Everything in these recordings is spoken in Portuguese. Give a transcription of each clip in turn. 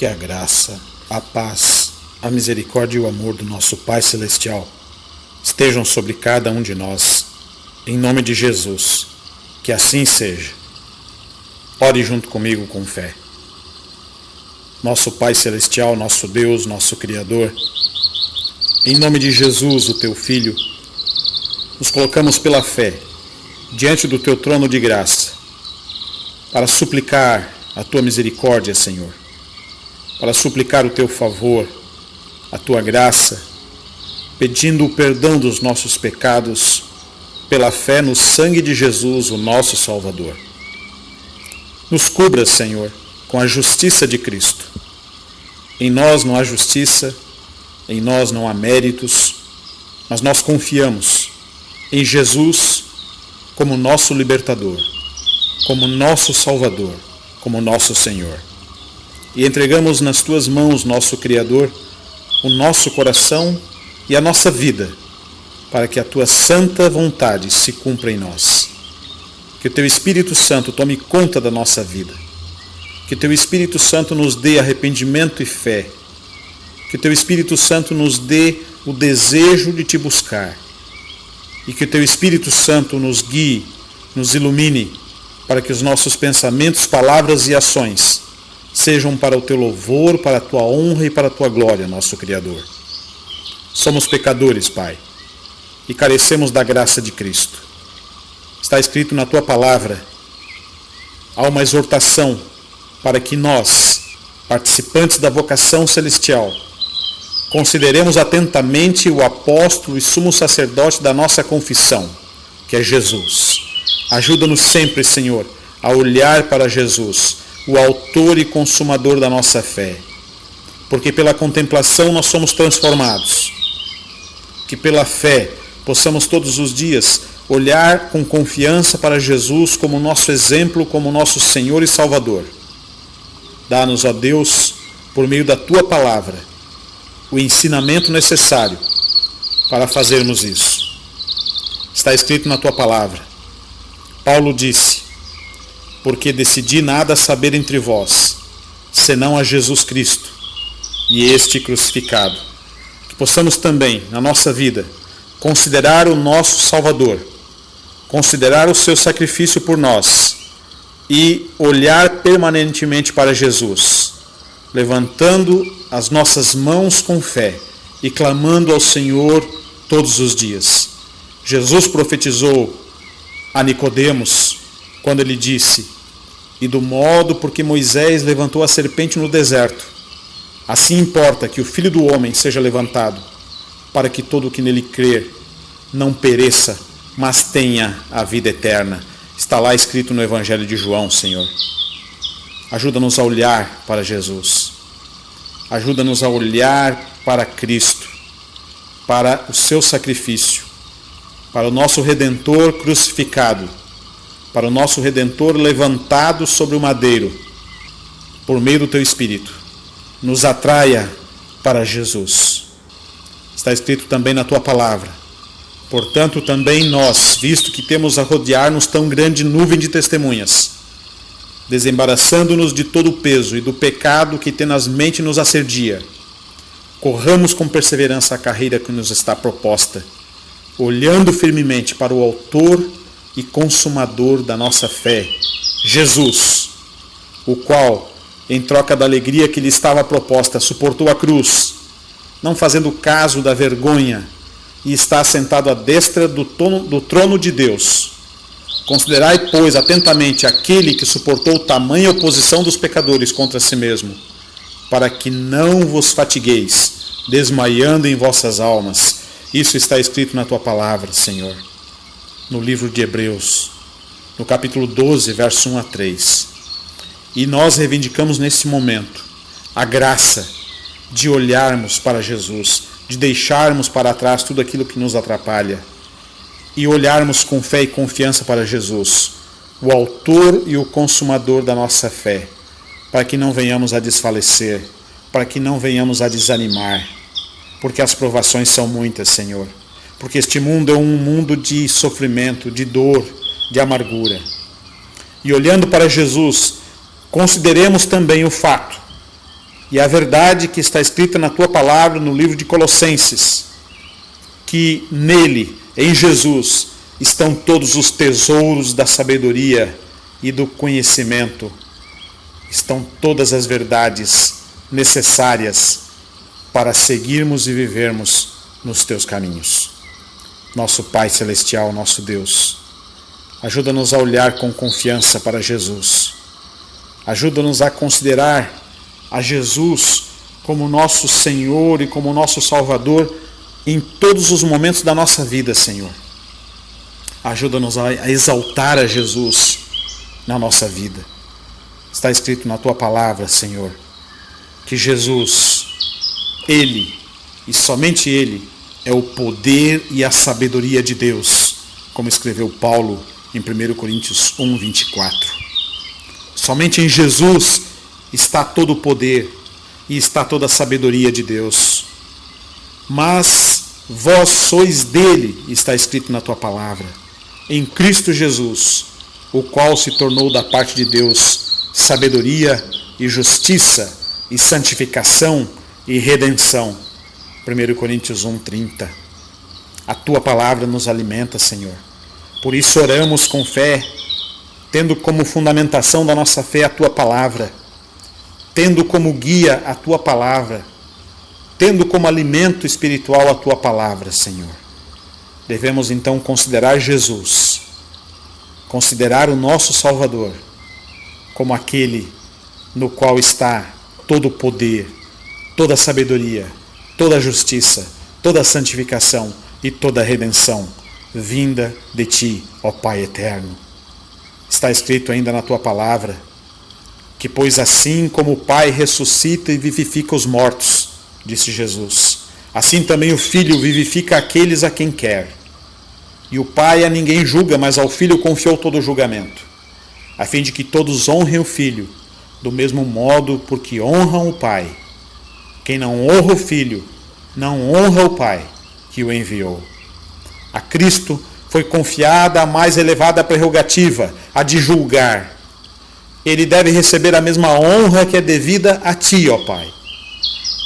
Que a graça, a paz, a misericórdia e o amor do nosso Pai Celestial estejam sobre cada um de nós, em nome de Jesus, que assim seja. Ore junto comigo com fé. Nosso Pai Celestial, nosso Deus, nosso Criador, em nome de Jesus, o Teu Filho, nos colocamos pela fé diante do Teu trono de graça para suplicar a Tua misericórdia, Senhor, para suplicar o Teu favor, a Tua graça, pedindo o perdão dos nossos pecados pela fé no sangue de Jesus, o nosso Salvador. Nos cubra, Senhor, com a justiça de Cristo. Em nós não há justiça, em nós não há méritos, mas nós confiamos em Jesus como nosso libertador, como nosso Salvador, como nosso Senhor. E entregamos nas Tuas mãos, nosso Criador, o nosso coração e a nossa vida, para que a Tua santa vontade se cumpra em nós. Que o Teu Espírito Santo tome conta da nossa vida. Que o Teu Espírito Santo nos dê arrependimento e fé. Que o Teu Espírito Santo nos dê o desejo de Te buscar. E que o Teu Espírito Santo nos guie, nos ilumine, para que os nossos pensamentos, palavras e ações sejam para o Teu louvor, para a Tua honra e para a Tua glória, nosso Criador. Somos pecadores, Pai, e carecemos da graça de Cristo. Está escrito na Tua palavra, há uma exortação para que nós, participantes da vocação celestial, consideremos atentamente o apóstolo e sumo sacerdote da nossa confissão, que é Jesus. Ajuda-nos sempre, Senhor, a olhar para Jesus, o autor e consumador da nossa fé. Porque pela contemplação nós somos transformados. Que pela fé possamos todos os dias olhar com confiança para Jesus como nosso exemplo, como nosso Senhor e Salvador. Dá-nos, ó Deus, por meio da Tua palavra, o ensinamento necessário para fazermos isso. Está escrito na Tua palavra. Paulo disse: porque decidi nada saber entre vós, senão a Jesus Cristo, e este crucificado. Que possamos também, na nossa vida, considerar o nosso Salvador, considerar o seu sacrifício por nós, e olhar permanentemente para Jesus, levantando as nossas mãos com fé e clamando ao Senhor todos os dias. Jesus profetizou a Nicodemos quando ele disse: e do modo por que Moisés levantou a serpente no deserto, assim importa que o Filho do Homem seja levantado, para que todo o que nele crer não pereça, mas tenha a vida eterna. Está lá escrito no Evangelho de João, Senhor. Ajuda-nos a olhar para Jesus. Ajuda-nos a olhar para Cristo, para o seu sacrifício, para o nosso Redentor crucificado, para o nosso Redentor levantado sobre o madeiro, por meio do Teu Espírito. Nos atraia para Jesus. Está escrito também na Tua palavra: portanto, também nós, visto que temos a rodear-nos tão grande nuvem de testemunhas, desembaraçando-nos de todo o peso e do pecado que tenazmente nos assedia, corramos com perseverança a carreira que nos está proposta, olhando firmemente para o autor e consumador da nossa fé, Jesus, o qual, em troca da alegria que lhe estava proposta, suportou a cruz, não fazendo caso da vergonha, e está assentado à destra do trono de Deus. Considerai, pois, atentamente aquele que suportou tamanha oposição dos pecadores contra si mesmo, para que não vos fatigueis, desmaiando em vossas almas. Isso está escrito na Tua palavra, Senhor, no livro de Hebreus, no capítulo 12, verso 1 a 3. E nós reivindicamos nesse momento a graça de olharmos para Jesus, de deixarmos para trás tudo aquilo que nos atrapalha e olharmos com fé e confiança para Jesus, o autor e o consumador da nossa fé, para que não venhamos a desfalecer, para que não venhamos a desanimar, porque as provações são muitas, Senhor, porque este mundo é um mundo de sofrimento, de dor, de amargura. E olhando para Jesus, consideremos também o fato e a verdade que está escrita na tua palavra no livro de Colossenses, que nele, em Jesus, estão todos os tesouros da sabedoria e do conhecimento. Estão todas as verdades necessárias para seguirmos e vivermos nos teus caminhos. Nosso Pai Celestial, nosso Deus, ajuda-nos a olhar com confiança para Jesus. Ajuda-nos a considerar a Jesus como nosso Senhor e como nosso Salvador em todos os momentos da nossa vida, Senhor. Ajuda-nos a exaltar a Jesus na nossa vida. Está escrito na tua palavra, Senhor, que Jesus, Ele e somente Ele é o poder e a sabedoria de Deus, como escreveu Paulo em 1 Coríntios 1, 24. Somente em Jesus está todo o poder e está toda a sabedoria de Deus. Mas vós sois dele, está escrito na tua palavra, em Cristo Jesus, o qual se tornou da parte de Deus sabedoria e justiça e santificação e redenção. 1 Coríntios 1, 30. A tua palavra nos alimenta, Senhor. Por isso oramos com fé, tendo como fundamentação da nossa fé a tua palavra, tendo como guia a tua palavra, tendo como alimento espiritual a tua palavra, Senhor. Devemos então considerar Jesus, considerar o nosso Salvador, como aquele no qual está todo o poder, toda a sabedoria, toda a justiça, toda a santificação e toda a redenção, vinda de ti, ó Pai eterno. Está escrito ainda na tua palavra, que pois assim como o Pai ressuscita e vivifica os mortos, disse Jesus, assim também o Filho vivifica aqueles a quem quer. E o Pai a ninguém julga, mas ao Filho confiou todo o julgamento, a fim de que todos honrem o Filho, do mesmo modo porque honram o Pai. Quem não honra o Filho, não honra o Pai que o enviou. A Cristo foi confiada a mais elevada prerrogativa, a de julgar. Ele deve receber a mesma honra que é devida a ti, ó Pai.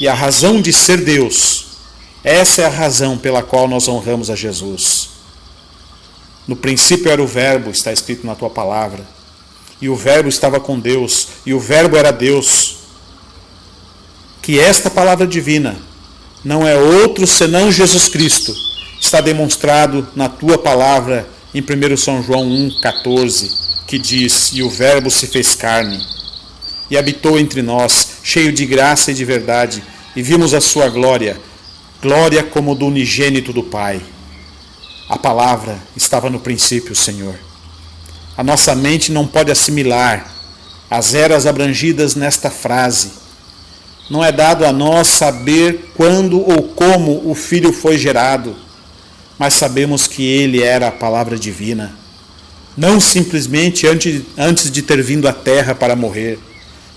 E a razão de ser Deus, essa é a razão pela qual nós honramos a Jesus. No princípio era o Verbo, está escrito na tua palavra. E o Verbo estava com Deus, e o Verbo era Deus. Que esta palavra divina não é outro senão Jesus Cristo. Está demonstrado na tua palavra em 1 São João 1,14, que diz, e o Verbo se fez carne, e habitou entre nós, cheio de graça e de verdade, e vimos a sua glória, glória como do unigênito do Pai. A palavra estava no princípio, Senhor. A nossa mente não pode assimilar as eras abrangidas nesta frase. Não é dado a nós saber quando ou como o Filho foi gerado, mas sabemos que ele era a palavra divina. Não simplesmente antes de ter vindo à terra para morrer,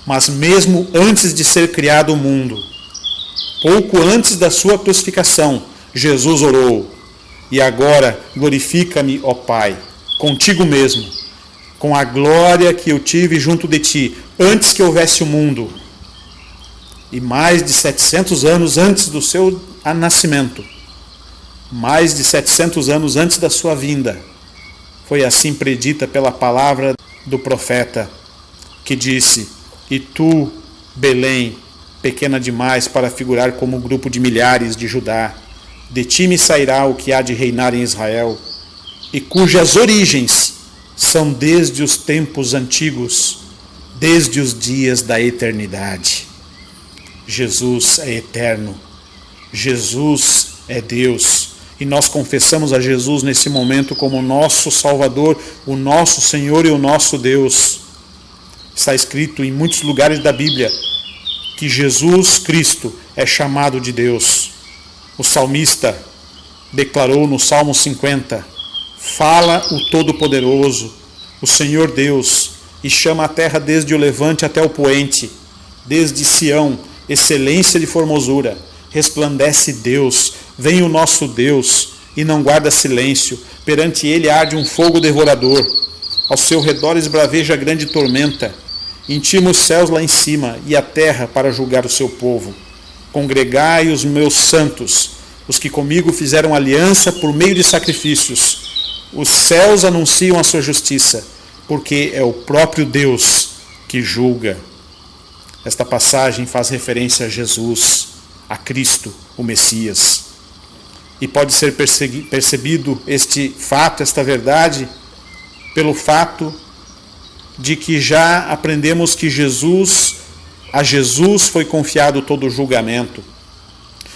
mas mesmo antes de ser criado o mundo. Pouco antes da sua crucificação, Jesus orou, e agora glorifica-me, ó Pai, contigo mesmo, com a glória que eu tive junto de ti, antes que houvesse o mundo. E mais de 700 anos antes do seu nascimento, mais de 700 anos antes da sua vinda, foi assim predita pela palavra do profeta, que disse, e tu, Belém, pequena demais para figurar como um grupo de milhares de Judá, de ti me sairá o que há de reinar em Israel, e cujas origens são desde os tempos antigos, desde os dias da eternidade. Jesus é eterno, Jesus é Deus, e nós confessamos a Jesus nesse momento como o nosso Salvador, o nosso Senhor e o nosso Deus. Está escrito em muitos lugares da Bíblia que Jesus Cristo é chamado de Deus. O salmista declarou no Salmo 50, fala o Todo-Poderoso, o Senhor Deus, e chama a terra desde o levante até o poente, desde Sião, excelência de formosura, resplandece Deus, vem o nosso Deus, e não guarda silêncio, perante ele arde um fogo devorador, ao seu redor esbraveja grande tormenta, Intima os céus lá em cima e a terra para julgar o seu povo. Congregai os meus santos, os que comigo fizeram aliança por meio de sacrifícios. Os céus anunciam a sua justiça, porque é o próprio Deus que julga. Esta passagem faz referência a Jesus, a Cristo, o Messias. E pode ser percebido este fato, esta verdade, pelo fato de que já aprendemos que a Jesus foi confiado todo o julgamento.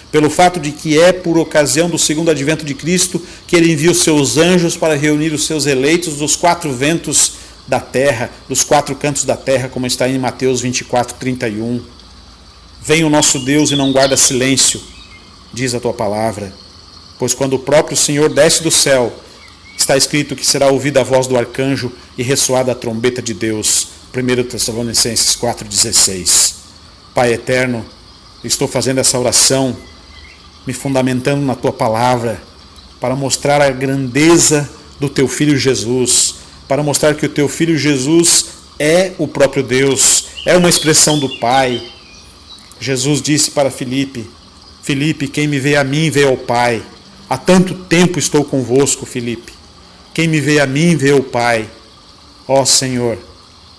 Pelo fato de que é por ocasião do segundo advento de Cristo que ele envia os seus anjos para reunir os seus eleitos dos 4 ventos da terra, dos 4 cantos da terra, como está em Mateus 24:31. Vem o nosso Deus e não guarda silêncio, diz a tua palavra, pois quando o próprio Senhor desce do céu, está escrito que será ouvida a voz do arcanjo e ressoada a trombeta de Deus. 1 Tessalonicenses 4,16. Pai eterno, estou fazendo essa oração, me fundamentando na tua palavra, para mostrar a grandeza do teu Filho Jesus, para mostrar que o teu Filho Jesus é o próprio Deus, é uma expressão do Pai. Jesus disse para Filipe: Filipe, quem me vê a mim, vê ao Pai. Há tanto tempo estou convosco, Filipe. Quem me vê a mim, vê o Pai. Ó Senhor,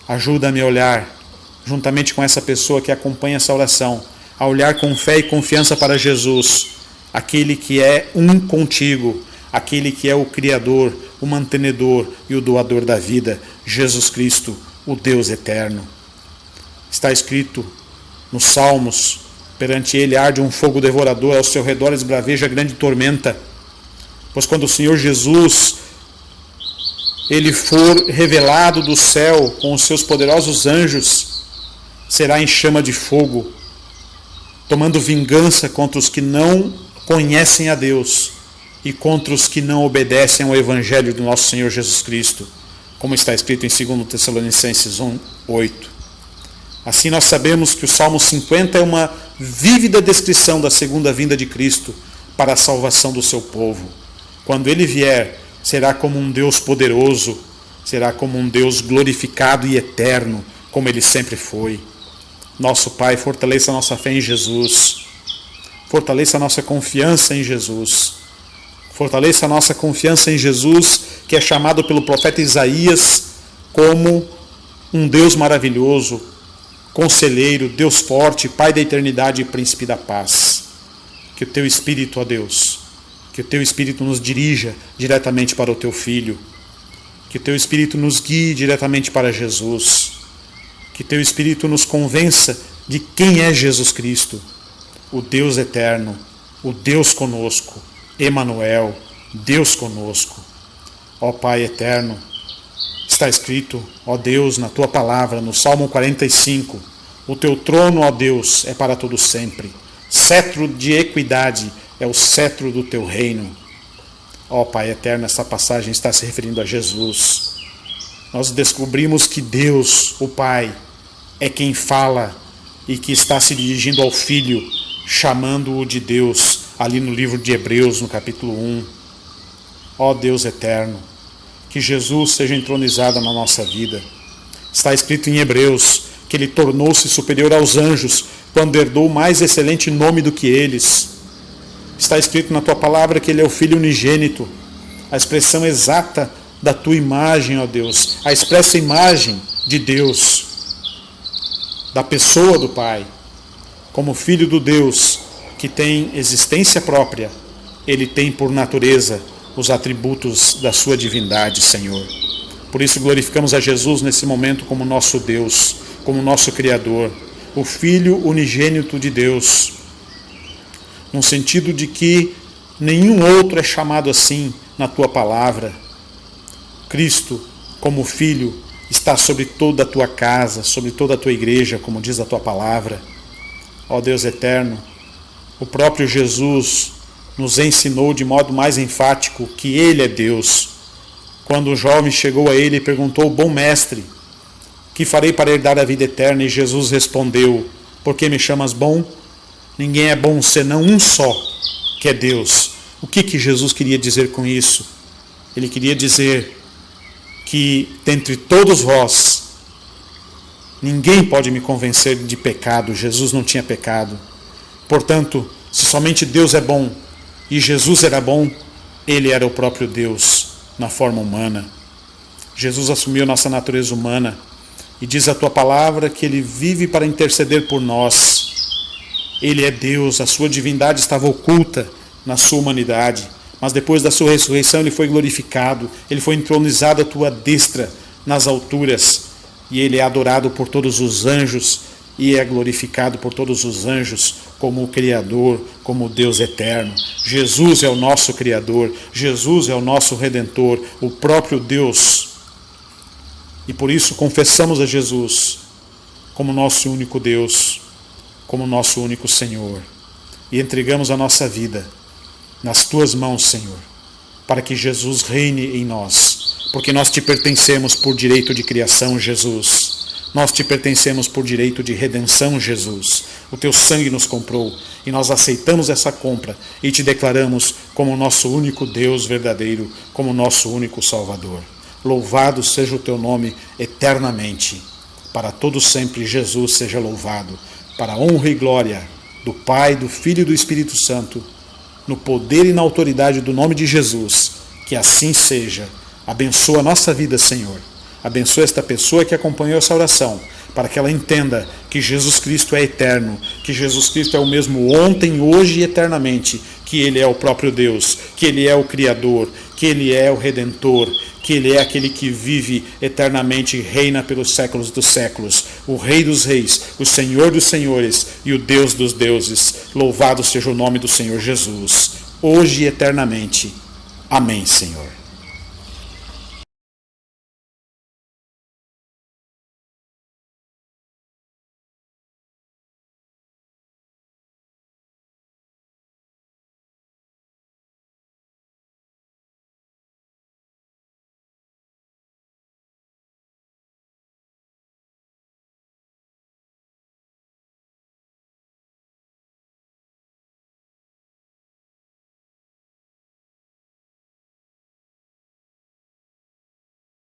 ajuda-me a olhar, juntamente com essa pessoa que acompanha essa oração, a olhar com fé e confiança para Jesus, aquele que é um contigo, aquele que é o Criador, o mantenedor e o doador da vida, Jesus Cristo, o Deus eterno. Está escrito nos Salmos: perante ele arde um fogo devorador, ao seu redor esbraveja grande tormenta. Pois quando o Senhor Jesus ele for revelado do céu com os seus poderosos anjos, será em chama de fogo, tomando vingança contra os que não conhecem a Deus e contra os que não obedecem ao Evangelho do nosso Senhor Jesus Cristo, como está escrito em 2 Tessalonicenses 1:8. Assim nós sabemos que o Salmo 50 é uma vívida descrição da segunda vinda de Cristo para a salvação do seu povo. Quando ele vier, será como um Deus poderoso, será como um Deus glorificado e eterno, como ele sempre foi. Nosso Pai, fortaleça a nossa fé em Jesus, fortaleça a nossa confiança em Jesus, fortaleça a nossa confiança em Jesus, que é chamado pelo profeta Isaías como um Deus maravilhoso, Conselheiro, Deus forte, Pai da eternidade e Príncipe da paz. Que o teu Espírito, ó Deus, que o teu Espírito nos dirija diretamente para o teu Filho, que o teu Espírito nos guie diretamente para Jesus, que o teu Espírito nos convença de quem é Jesus Cristo, o Deus eterno, o Deus conosco, Emanuel, Deus conosco. Ó Pai eterno, está escrito, ó Deus, na tua palavra, no Salmo 45, o teu trono, ó Deus, é para todo sempre. Cetro de equidade é o cetro do teu reino. Ó Pai eterno, esta passagem está se referindo a Jesus. Nós descobrimos que Deus, o Pai, é quem fala e que está se dirigindo ao Filho, chamando-o de Deus, ali no livro de Hebreus, no capítulo 1. Ó Deus eterno, que Jesus seja entronizado na nossa vida. Está escrito em Hebreus que ele tornou-se superior aos anjos quando herdou mais excelente nome do que eles. Está escrito na tua palavra que ele é o Filho unigênito, a expressão exata da tua imagem, ó Deus, a expressa imagem de Deus, da pessoa do Pai. Como Filho do Deus que tem existência própria, ele tem por natureza os atributos da sua divindade, Senhor. Por isso glorificamos a Jesus nesse momento como nosso Deus, como nosso Criador, o Filho unigênito de Deus, no sentido de que nenhum outro é chamado assim na tua palavra. Cristo, como Filho, está sobre toda a tua casa, sobre toda a tua igreja, como diz a tua palavra. Ó Deus eterno, o próprio Jesus nos ensinou de modo mais enfático que ele é Deus. Quando o jovem chegou a ele e perguntou: bom mestre, que farei para herdar a vida eterna? E Jesus respondeu: por que me chamas bom? Ninguém é bom senão um só, que é Deus. O que Jesus queria dizer com isso? Ele queria dizer que dentre todos vós, Ninguém pode me convencer de pecado. Jesus não tinha pecado. Portanto, se somente Deus é bom e Jesus era bom, ele era o próprio Deus na forma humana. Jesus assumiu nossa natureza humana e diz a tua palavra que ele vive para interceder por nós. Ele é Deus, a sua divindade estava oculta na sua humanidade, mas depois da sua ressurreição ele foi glorificado, ele foi entronizado à tua destra nas alturas, e ele é adorado por todos os anjos e é glorificado por todos os anjos como o Criador, como o Deus eterno. Jesus é o nosso Criador, Jesus é o nosso Redentor, o próprio Deus. E por isso confessamos a Jesus como nosso único Deus, como nosso único Senhor. E entregamos a nossa vida nas tuas mãos, Senhor, para que Jesus reine em nós, porque nós te pertencemos por direito de criação, Jesus. Nós te pertencemos por direito de redenção, Jesus. O teu sangue nos comprou e nós aceitamos essa compra e te declaramos como nosso único Deus verdadeiro, como nosso único Salvador. Louvado seja o teu nome eternamente. Para todo sempre Jesus seja louvado, para a honra e glória do Pai, do Filho e do Espírito Santo, no poder e na autoridade do nome de Jesus. Que assim seja. Abençoa a nossa vida, Senhor. Abençoa esta pessoa que acompanhou essa oração, para que ela entenda que Jesus Cristo é eterno, que Jesus Cristo é o mesmo ontem, hoje e eternamente, que Ele é o próprio Deus, que Ele é o Criador, que Ele é o Redentor, que Ele é aquele que vive eternamente e reina pelos séculos dos séculos, o Rei dos Reis, o Senhor dos Senhores e o Deus dos deuses. Louvado seja o nome do Senhor Jesus, hoje e eternamente. Amém, Senhor.